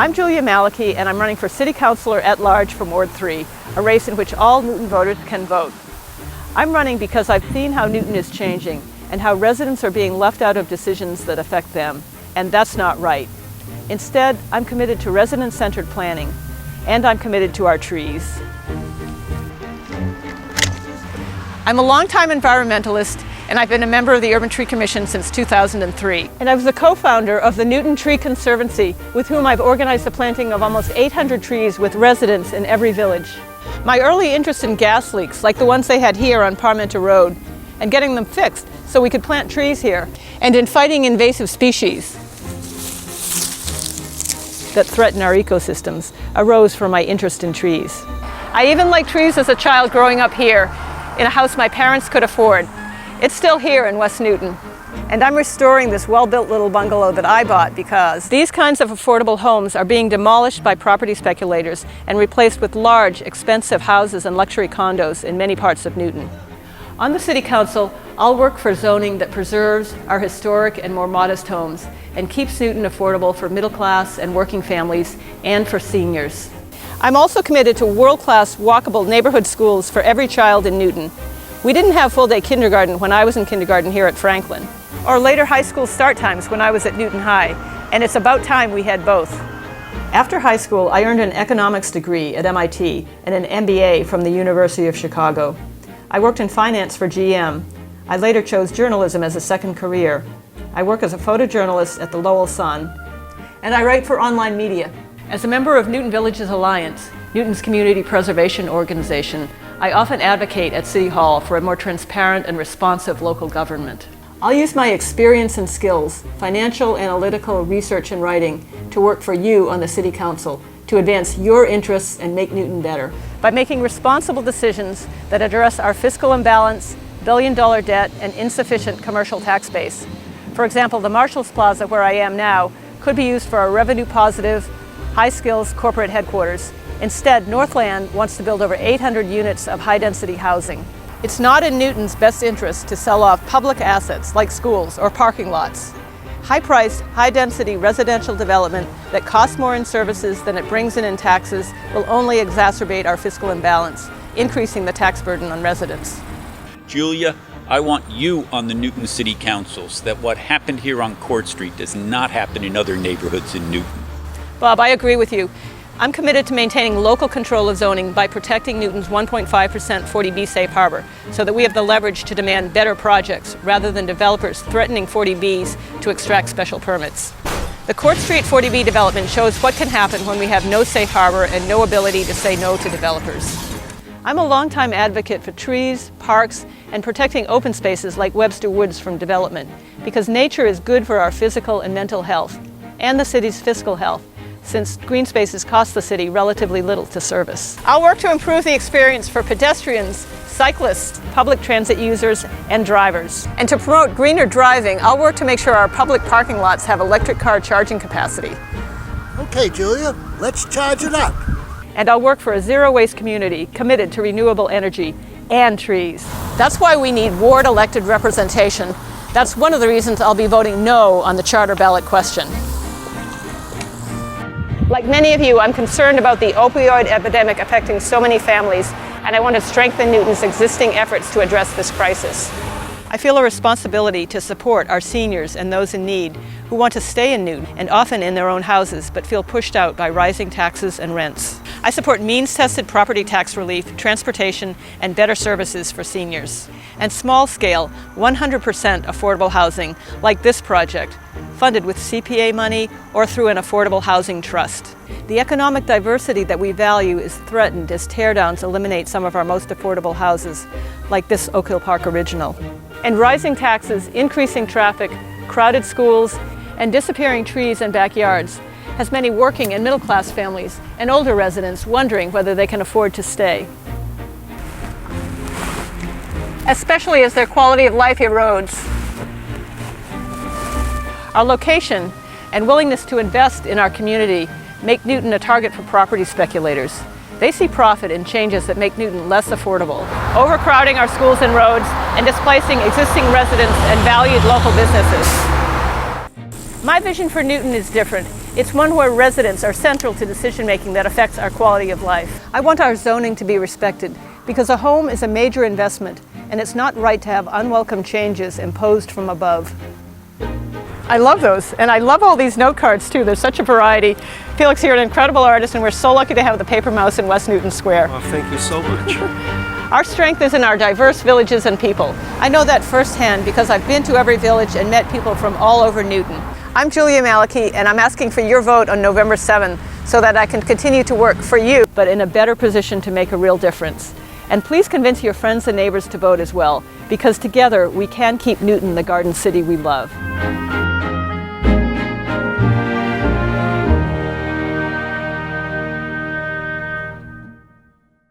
I'm Julia Malakie, and I'm running for City Councillor at Large from Ward 3, a race in which all Newton voters can vote. I'm running because I've seen how Newton is changing and how residents are being left out of decisions that affect them, and that's not right. Instead, I'm committed to resident-centered planning, and I'm committed to our trees. I'm a longtime environmentalist, and I've been a member of the Urban Tree Commission since 2003. And I was the co-founder of the Newton Tree Conservancy, with whom I've organized the planting of almost 800 trees with residents in every village. My early interest in gas leaks, like the ones they had here on Parmenter Road, and getting them fixed so we could plant trees here, and in fighting invasive species that threaten our ecosystems, arose from my interest in trees. I even liked trees as a child growing up here in a house my parents could afford. It's still here in West Newton, and I'm restoring this well-built little bungalow that I bought because these kinds of affordable homes are being demolished by property speculators and replaced with large, expensive houses and luxury condos in many parts of Newton. On the City Council, I'll work for zoning that preserves our historic and more modest homes and keeps Newton affordable for middle-class and working families and for seniors. I'm also committed to world-class walkable neighborhood schools for every child in Newton. We didn't have full-day kindergarten when I was in kindergarten here at Franklin, or later high school start times when I was at Newton High, and it's about time we had both. After high school, I earned an economics degree at MIT and an MBA from the University of Chicago. I worked in finance for GM. I later chose journalism as a second career. I work as a photojournalist at the Lowell Sun, and I write for online media. As a member of Newton Villages Alliance, Newton's community preservation organization, I often advocate at City Hall for a more transparent and responsive local government. I'll use my experience and skills, financial, analytical, research, and writing to work for you on the City Council to advance your interests and make Newton better. By making responsible decisions that address our fiscal imbalance, billion-dollar debt, and insufficient commercial tax base. For example, the Marshalls Plaza, where I am now, could be used for a revenue-positive, high-skills corporate headquarters. Instead, Northland wants to build over 800 units of high-density housing. It's not in Newton's best interest to sell off public assets like schools or parking lots. High-priced, high-density residential development that costs more in services than it brings in taxes will only exacerbate our fiscal imbalance, increasing the tax burden on residents. Julia, I want you on the Newton City Council so that what happened here on Court Street does not happen in other neighborhoods in Newton. Bob, I agree with you. I'm committed to maintaining local control of zoning by protecting Newton's 1.5% 40B safe harbor so that we have the leverage to demand better projects rather than developers threatening 40Bs to extract special permits. The Court Street 40B development shows what can happen when we have no safe harbor and no ability to say no to developers. I'm a longtime advocate for trees, parks, and protecting open spaces like Webster Woods from development because nature is good for our physical and mental health and the city's fiscal health, since green spaces cost the city relatively little to service. I'll work to improve the experience for pedestrians, cyclists, public transit users, and drivers. And to promote greener driving, I'll work to make sure our public parking lots have electric car charging capacity. Okay, Julia, let's charge it up. And I'll work for a zero-waste community committed to renewable energy and trees. That's why we need ward-elected representation. That's one of the reasons I'll be voting no on the charter ballot question. Like many of you, I'm concerned about the opioid epidemic affecting so many families, and I want to strengthen Newton's existing efforts to address this crisis. I feel a responsibility to support our seniors and those in need who want to stay in Newton and often in their own houses but feel pushed out by rising taxes and rents. I support means-tested property tax relief, transportation, and better services for seniors. And small-scale, 100% affordable housing like this project, funded with CPA money or through an affordable housing trust. The economic diversity that we value is threatened as teardowns eliminate some of our most affordable houses, like this Oak Hill Park original. And rising taxes, increasing traffic, crowded schools, and disappearing trees and backyards has many working and middle-class families and older residents wondering whether they can afford to stay. Especially as their quality of life erodes. Our location and willingness to invest in our community make Newton a target for property speculators. They see profit in changes that make Newton less affordable, overcrowding our schools and roads and displacing existing residents and valued local businesses. My vision for Newton is different. It's one where residents are central to decision-making that affects our quality of life. I want our zoning to be respected because a home is a major investment and it's not right to have unwelcome changes imposed from above. I love those, and I love all these note cards too. There's such a variety. Felix, you're an incredible artist, and we're so lucky to have the Paper Mouse in West Newton Square. Well, thank you so much. Our strength is in our diverse villages and people. I know that firsthand because I've been to every village and met people from all over Newton. I'm Julia Malakie, and I'm asking for your vote on November 7th so that I can continue to work for you, but in a better position to make a real difference. And please convince your friends and neighbors to vote as well, because together we can keep Newton the garden city we love.